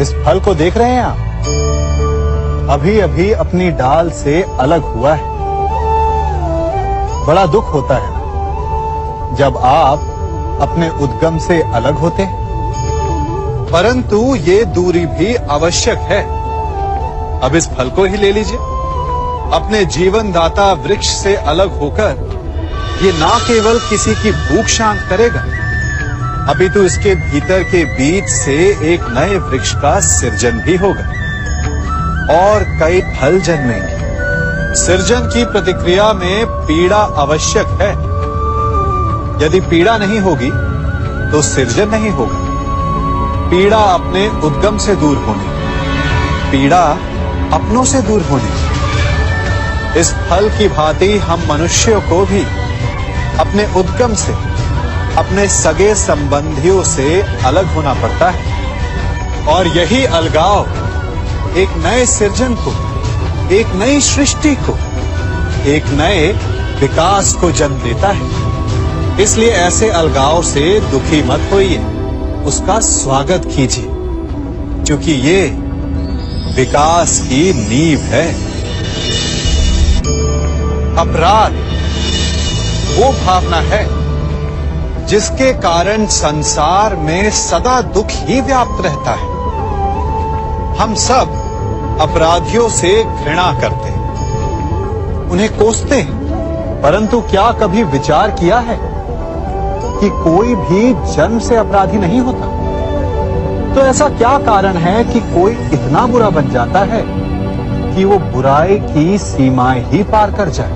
इस फल को देख रहे हैं आप? अभी अभी अपनी डाल से अलग हुआ है। बड़ा दुख होता है ना जब आप अपने उद्गम से अलग होते हैं, परंतु ये दूरी भी आवश्यक है। अब इस फल को ही ले लीजिए। अपने जीवनदाता वृक्ष से अलग होकर ये ना केवल किसी की भूख शांत करेगा, अपितु इसके भीतर के बीज से एक नए वृक्ष का सृजन भी होगा और कई फल जन्मेंगे। सृजन की प्रतिक्रिया में पीड़ा आवश्यक है। यदि पीड़ा नहीं होगी तो सृजन नहीं होगा। पीड़ा अपने उद्गम से दूर होने, पीड़ा अपनों से दूर होने। इस फल की भांति हम मनुष्यों को भी अपने उद्गम से, अपने सगे संबंधियों से अलग होना पड़ता है। और यही अलगाव एक नए सृजन को, एक नई सृष्टि को, एक नए विकास को जन्म देता है। इसलिए ऐसे अलगाव से दुखी मत होइए, उसका स्वागत कीजिए, क्योंकि ये विकास की नींव है। अपराध वो भावना है जिसके कारण संसार में सदा दुख ही व्याप्त रहता है। हम सब अपराधियों से घृणा करते हैं, उन्हें कोसते हैं, परंतु क्या कभी विचार किया है कि कोई भी जन्म से अपराधी नहीं होता? तो ऐसा क्या कारण है कि कोई इतना बुरा बन जाता है कि वो बुराई की सीमाएं ही पार कर जाए?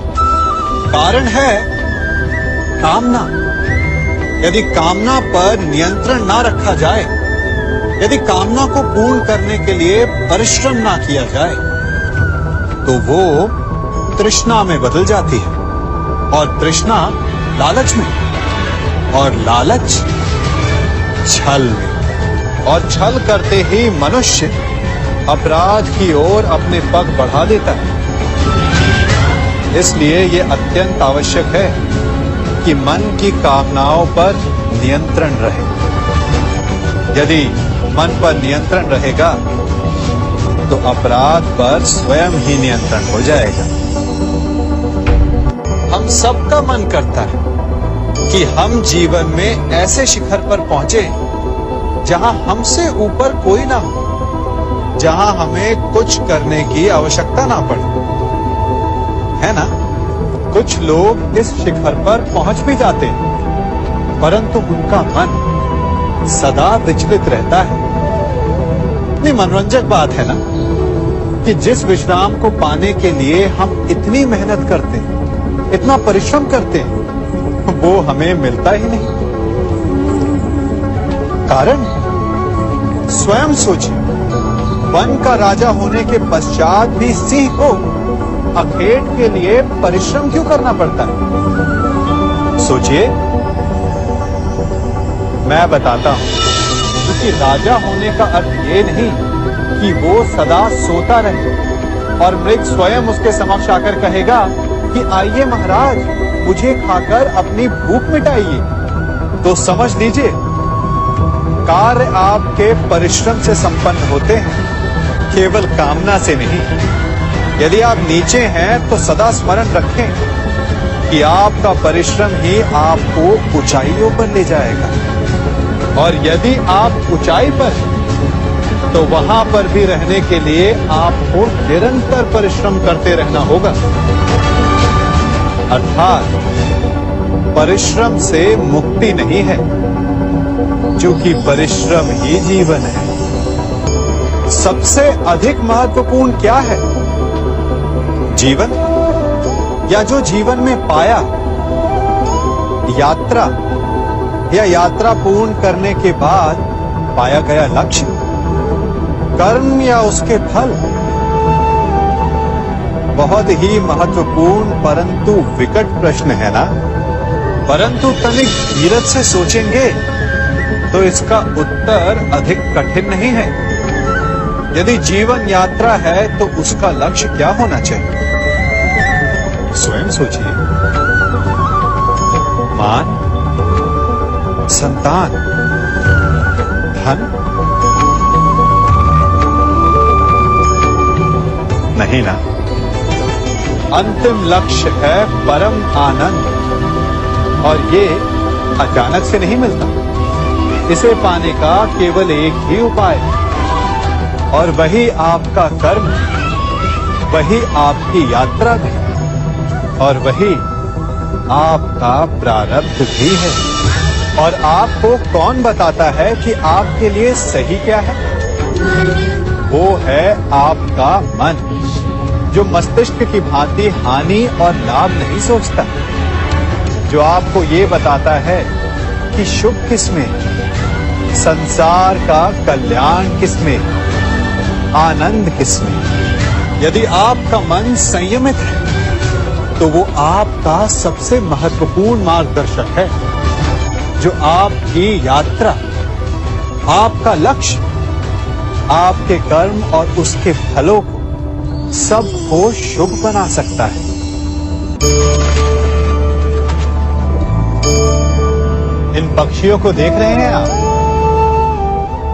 कारण है कामना। यदि कामना पर नियंत्रण ना रखा जाए, यदि कामना को पूर्ण करने के लिए परिश्रम ना किया जाए, तो वो तृष्णा में बदल जाती है, और तृष्णा लालच में, और लालच छल में, और छल करते ही मनुष्य अपराध की ओर अपने पग बढ़ा देता है। इसलिए ये अत्यंत आवश्यक है कि मन की कामनाओं पर नियंत्रण रहे। यदि मन पर नियंत्रण रहेगा तो अपराध पर स्वयं ही नियंत्रण हो जाएगा। हम सबका मन करता है कि हम जीवन में ऐसे शिखर पर पहुंचे जहां हमसे ऊपर कोई ना हो, जहां हमें कुछ करने की आवश्यकता ना पड़े, है ना? कुछ लोग इस शिखर पर पहुंच भी जाते हैं, परंतु उनका मन सदा विचलित रहता है। इतनी मनोरंजक बात है ना कि जिस विश्राम को पाने के लिए हम इतनी मेहनत करते हैं, इतना परिश्रम करते हैं, वो हमें मिलता ही नहीं। कारण स्वयं सोचिए, वन का राजा होने के पश्चात भी सिंह को अखेट के लिए परिश्रम क्यों करना पड़ता है? सोचिए। मैं बताता हूं, क्योंकि राजा होने का अर्थ ये नहीं कि वो सदा सोता रहे और मृग स्वयं उसके समक्ष आकर कहेगा कि आइए महाराज, मुझे खाकर अपनी भूख मिटाइए। तो समझ लीजिए, कार्य आपके परिश्रम से संपन्न होते हैं, केवल कामना से नहीं। यदि आप नीचे हैं तो सदा स्मरण रखें कि आपका परिश्रम ही आपको ऊंचाइयों पर ले जाएगा, और यदि आप ऊंचाई पर हैं तो वहां पर भी रहने के लिए आपको निरंतर परिश्रम करते रहना होगा। अर्थात परिश्रम से मुक्ति नहीं है, क्योंकि परिश्रम ही जीवन है। सबसे अधिक महत्वपूर्ण क्या है? जीवन, या जो जीवन में पाया, यात्रा, या यात्रा पूर्ण करने के बाद पाया गया लक्ष्य, कर्म या उसके फल? बहुत ही महत्वपूर्ण परंतु विकट प्रश्न है ना? परंतु तनिक धीरज से सोचेंगे तो इसका उत्तर अधिक कठिन नहीं है। यदि जीवन यात्रा है तो उसका लक्ष्य क्या होना चाहिए? स्वयं सोचिए। मान, संतान, धन, नहीं ना। अंतिम लक्ष्य है परम आनंद, और ये अचानक से नहीं मिलता। इसे पाने का केवल एक ही उपाय है, और वही आपका कर्म, वही आपकी यात्रा भी, और वही आपका प्रारब्ध भी है। और आपको कौन बताता है कि आपके लिए सही क्या है? वो है आपका मन, जो मस्तिष्क की भांति हानि और लाभ नहीं सोचता, जो आपको ये बताता है कि शुभ किसमें, संसार का कल्याण किसमें, आनंद किसमें। यदि आपका मन संयमित है तो वो आपका सबसे महत्वपूर्ण मार्गदर्शक है, जो आपकी यात्रा, आपका लक्ष्य, आपके कर्म और उसके फलों को सबको शुभ बना सकता है। इन पक्षियों को देख रहे हैं आप?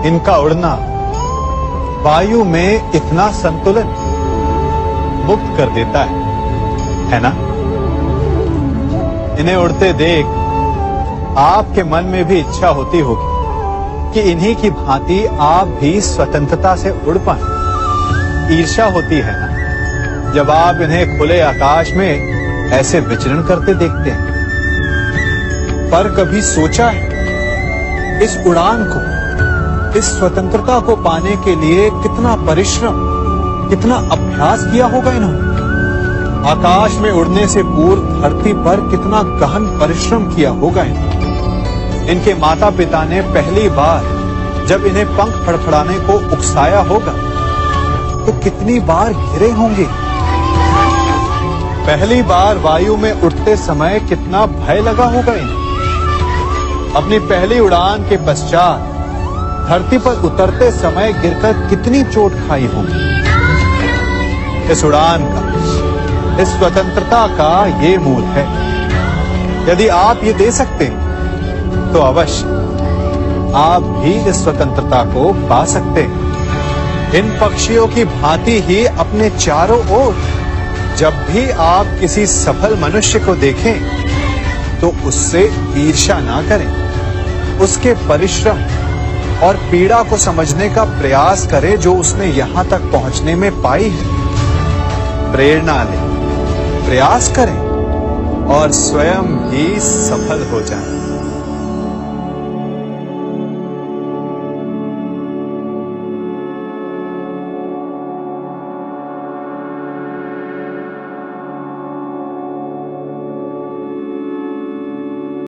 इनका उड़ना वायु में इतना संतुलन मुक्त कर देता है ना? इन्हें उड़ते देख आपके मन में भी इच्छा होती होगी कि इन्हीं की भांति आप भी स्वतंत्रता से उड़ पाएं। ईर्ष्या होती है ना, जब आप इन्हें खुले आकाश में ऐसे विचरण करते देखते हैं। पर कभी सोचा है इस उड़ान को, इस स्वतंत्रता को पाने के लिए कितना परिश्रम, कितना अभ्यास किया होगा इन्होंने? आकाश में उड़ने से पूर्व धरती पर कितना गहन परिश्रम किया होगा इन्होंने? इनके माता पिता ने पहली बार जब इन्हें पंख फड़फड़ाने को उकसाया होगा तो कितनी बार गिरे होंगे? पहली बार वायु में उड़ते समय कितना भय लगा होगा इन्हें? अपनी पहली उड़ान के पश्चात धरती पर उतरते समय गिरकर कितनी चोट खाई होगी? इस उड़ान का, इस स्वतंत्रता का ये मूल है। यदि आप ये दे सकते हैं तो अवश्य आप भी इस स्वतंत्रता को पा सकते हैं। इन पक्षियों की भांति ही अपने चारों ओर जब भी आप किसी सफल मनुष्य को देखें तो उससे ईर्ष्या ना करें, उसके परिश्रम और पीड़ा को समझने का प्रयास करें जो उसने यहां तक पहुंचने में पाई है। प्रेरणा लें, प्रयास करें और स्वयं भी सफल हो जाएं।